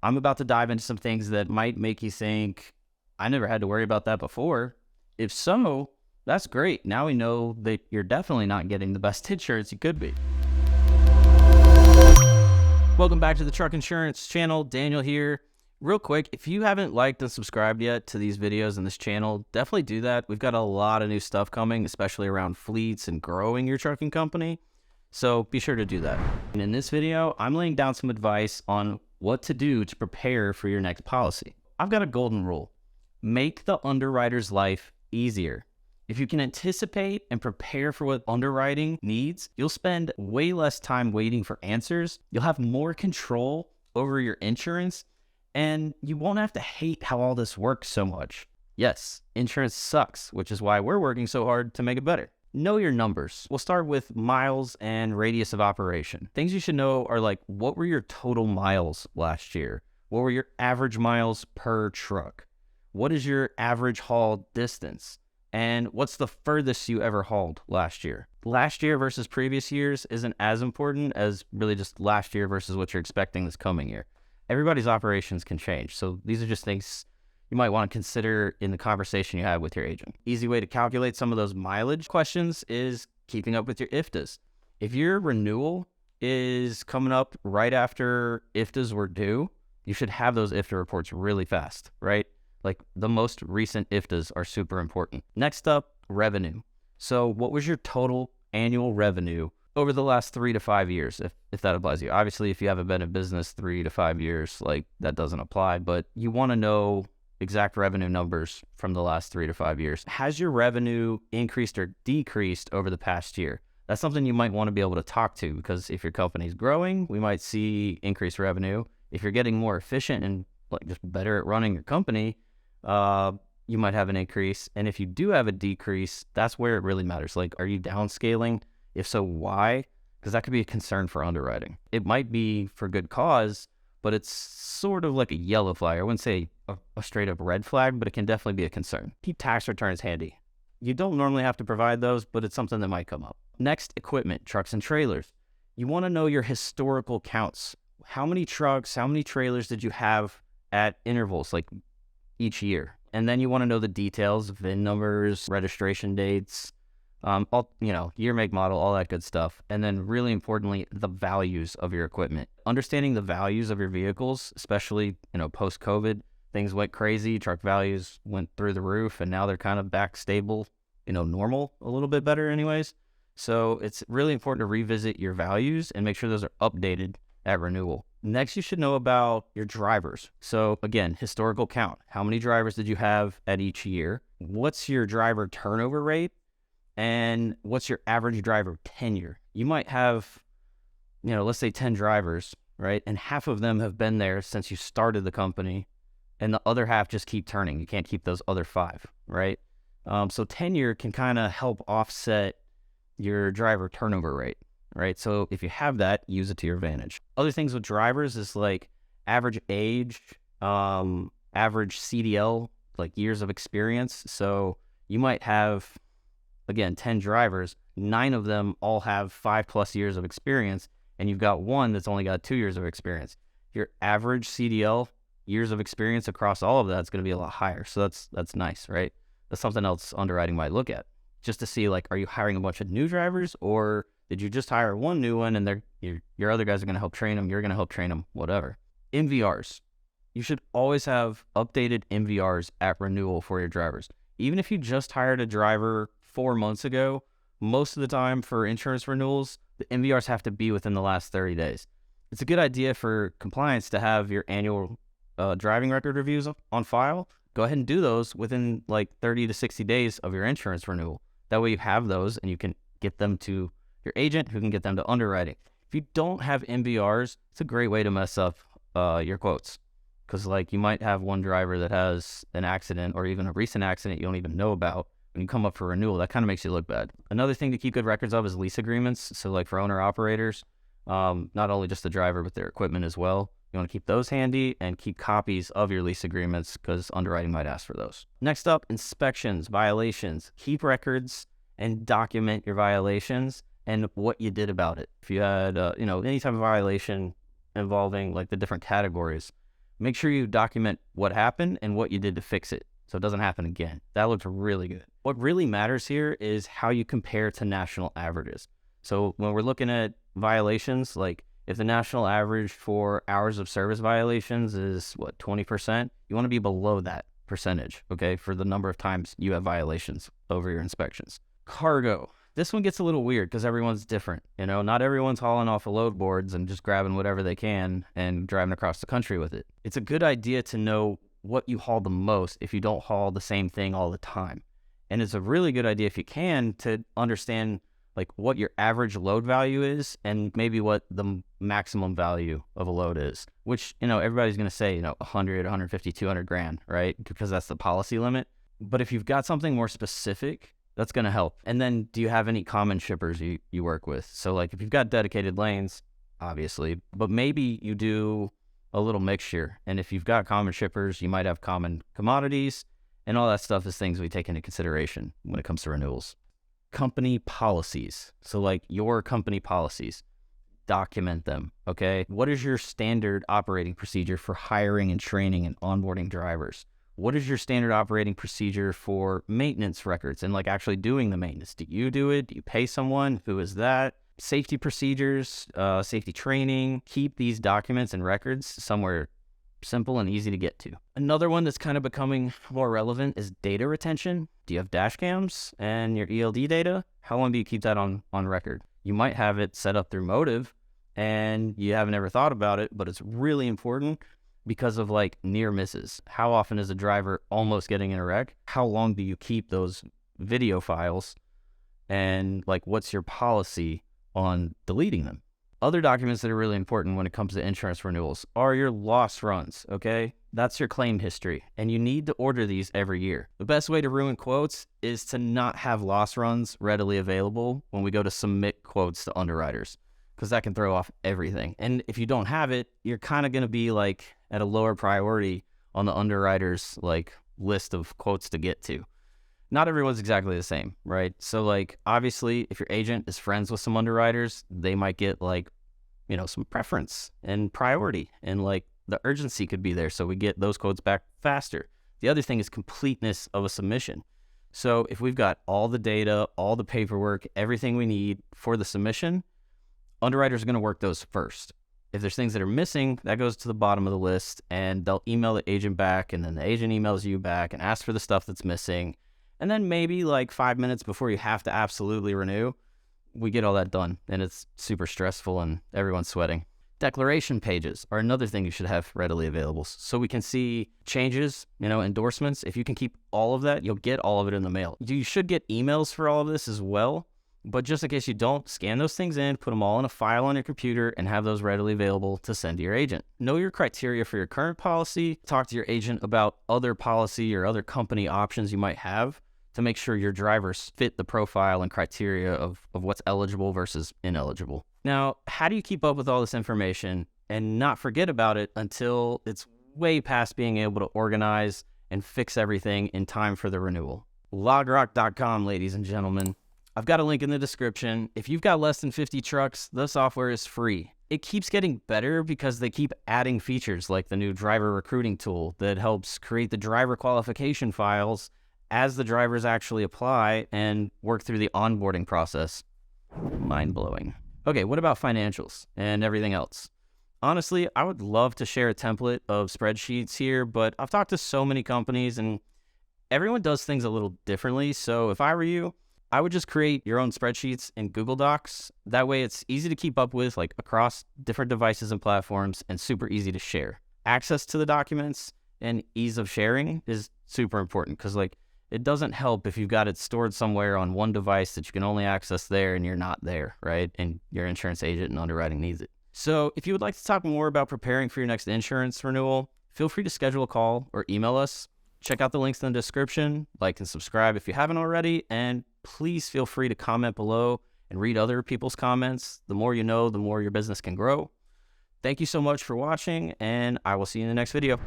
I'm about to dive into some things that might make you think, I never had to worry about that before. If so, that's great. Now we know that you're definitely not getting the best insurance you could be. Welcome back to the Truck Insurance channel. Daniel here. Real quick, if you haven't liked and subscribed yet to these videos and this channel, definitely do that. We've got a lot of new stuff coming, especially around fleets and growing your trucking company. So be sure to do that. And in this video, I'm laying down some advice on what to do to prepare for your next policy. I've got a golden rule. Make the underwriter's life easier. If you can anticipate and prepare for what underwriting needs, you'll spend way less time waiting for answers. You'll have more control over your insurance, and you won't have to hate how all this works so much. Yes, insurance sucks, which is why we're working so hard to make it better. Know your numbers. We'll start with miles and radius of operation. Things you should know are like, what were your total miles last year? What were your average miles per truck? What is your average haul distance? And what's the furthest you ever hauled last year? Last year versus previous years isn't as important as really just last year versus what you're expecting this coming year. Everybody's operations can change. So these are just things you might want to consider in the conversation you have with your agent. Easy way to calculate some of those mileage questions is keeping up with your IFTAs. If your renewal is coming up right after IFTAs were due, you should have those IFTA reports really fast, right? Like the most recent IFTAs are super important. Next up, revenue. So what was your total annual revenue over the last 3 to 5 years, if that applies to you? Obviously, if you haven't been in business 3 to 5 years, like that doesn't apply, but you want to know exact revenue numbers from the last 3 to 5 years. Has your revenue increased or decreased over the past year? That's something you might want to be able to talk to, because if your company's growing, we might see increased revenue. If you're getting more efficient and like just better at running your company, you might have an increase. And if you do have a decrease, that's where it really matters. Like, are you downscaling? If so, why? Because that could be a concern for underwriting. It might be for good cause, but it's sort of like a yellow flag. I wouldn't say a straight up red flag, but it can definitely be a concern. Keep tax returns handy. You don't normally have to provide those, but it's something that might come up. Next, equipment, trucks and trailers. You want to know your historical counts. How many trucks, how many trailers did you have at intervals, like each year? And then you want to know the details, VIN numbers, registration dates, year, make, model, all that good stuff. And then really importantly, the values of your equipment. Understanding the values of your vehicles, especially, post-COVID, things went crazy. Truck values went through the roof, and now they're kind of back stable, normal, a little bit better anyways. So it's really important to revisit your values and make sure those are updated at renewal. Next, you should know about your drivers. So again, historical count. How many drivers did you have at each year? What's your driver turnover rate? And what's your average driver tenure? You might have, let's say 10 drivers, right? And half of them have been there since you started the company, and the other half just keep turning. You can't keep those other 5, right? So tenure can kind of help offset your driver turnover rate, right? So if you have that, use it to your advantage. Other things with drivers is like average age, average CDL, like years of experience. So you might have, again, 10 drivers, 9 of them all have 5+ years of experience, and you've got one that's only got 2 years of experience. Your average CDL years of experience across all of that's going to be a lot higher. So that's nice, right? That's something else underwriting might look at, just to see, like, are you hiring a bunch of new drivers, or did you just hire one new one and your other guys are going to help train them, you're going to help train them, whatever. MVRs. You should always have updated MVRs at renewal for your drivers. Even if you just hired a driver 4 months ago, most of the time for insurance renewals, the MVRs have to be within the last 30 days. It's a good idea for compliance to have your annual driving record reviews on file. Go ahead and do those within like 30 to 60 days of your insurance renewal. That way you have those and you can get them to your agent, who can get them to underwriting. If you don't have MVRs, it's a great way to mess up your quotes. Because like you might have one driver that has an accident or even a recent accident you don't even know about. When you come up for renewal, that kind of makes you look bad. Another thing to keep good records of is lease agreements. So like for owner-operators, not only just the driver, but their equipment as well. You want to keep those handy and keep copies of your lease agreements because underwriting might ask for those. Next up, inspections, violations. Keep records and document your violations and what you did about it. If you had, any type of violation involving like the different categories, Make sure you document what happened and what you did to fix it so it doesn't happen again. That looks really good. What really matters here is how you compare to national averages. So when we're looking at violations, like if the national average for hours of service violations is 20%, you want to be below that percentage, okay, for the number of times you have violations over your inspections. Cargo. This one gets a little weird because everyone's different. Not everyone's hauling off of load boards and just grabbing whatever they can and driving across the country with it. It's a good idea to know what you haul the most if you don't haul the same thing all the time. And it's a really good idea if you can to understand like what your average load value is and maybe what the maximum value of a load is, which, everybody's going to say, 100, 150, 200 grand, right? Because that's the policy limit. But if you've got something more specific, that's going to help. And then do you have any common shippers you work with? So like if you've got dedicated lanes, obviously, but maybe you do a little mixture. And if you've got common shippers, you might have common commodities, and all that stuff is things we take into consideration when it comes to renewals. Company policies. So like your company policies, document them, okay? What is your standard operating procedure for hiring and training and onboarding drivers? What is your standard operating procedure for maintenance records and like actually doing the maintenance? Do you do it? Do you pay someone? Who is that? Safety procedures, safety training. Keep these documents and records somewhere simple and easy to get to. Another one that's kind of becoming more relevant is data retention. Do you have dash cams and your ELD data? How long do you keep that on record? You might have it set up through Motive and you haven't ever thought about it, but it's really important because of like near misses. How often is a driver almost getting in a wreck? How long do you keep those video files? And like, what's your policy on deleting them? Other documents that are really important when it comes to insurance renewals are your loss runs, okay? That's your claim history, and you need to order these every year. The best way to ruin quotes is to not have loss runs readily available when we go to submit quotes to underwriters, because that can throw off everything. And if you don't have it, you're kind of going to be like at a lower priority on the underwriters like list of quotes to get to. Not everyone's exactly the same, right? So like, obviously, if your agent is friends with some underwriters, they might get like, some preference and priority, and like the urgency could be there. So we get those quotes back faster. The other thing is completeness of a submission. So if we've got all the data, all the paperwork, everything we need for the submission, underwriters are going to work those first. If there's things that are missing, that goes to the bottom of the list, and they'll email the agent back, and then the agent emails you back and asks for the stuff that's missing. And then maybe like 5 minutes before you have to absolutely renew, we get all that done, and it's super stressful and everyone's sweating. Declaration pages are another thing you should have readily available so we can see changes, endorsements. If you can keep all of that, you'll get all of it in the mail. You should get emails for all of this as well, but just in case you don't, scan those things in, put them all in a file on your computer, and have those readily available to send to your agent. Know your criteria for your current policy. Talk to your agent about other policy or other company options you might have to make sure your drivers fit the profile and criteria of what's eligible versus ineligible. Now, how do you keep up with all this information and not forget about it until it's way past being able to organize and fix everything in time for the renewal? LogRock.com, ladies and gentlemen. I've got a link in the description. If you've got less than 50 trucks, the software is free. It keeps getting better because they keep adding features like the new driver recruiting tool that helps create the driver qualification files as the drivers actually apply and work through the onboarding process. Mind-blowing. Okay, what about financials and everything else? Honestly, I would love to share a template of spreadsheets here, but I've talked to so many companies and everyone does things a little differently. So if I were you, I would just create your own spreadsheets in Google Docs. That way it's easy to keep up with, like across different devices and platforms, and super easy to share. Access to the documents and ease of sharing is super important because like it doesn't help if you've got it stored somewhere on one device that you can only access there and you're not there, right? And your insurance agent and underwriting needs it. So if you would like to talk more about preparing for your next insurance renewal, feel free to schedule a call or email us. Check out the links in the description, like and subscribe if you haven't already, and please feel free to comment below and read other people's comments. The more you know, the more your business can grow. Thank you so much for watching, and I will see you in the next video.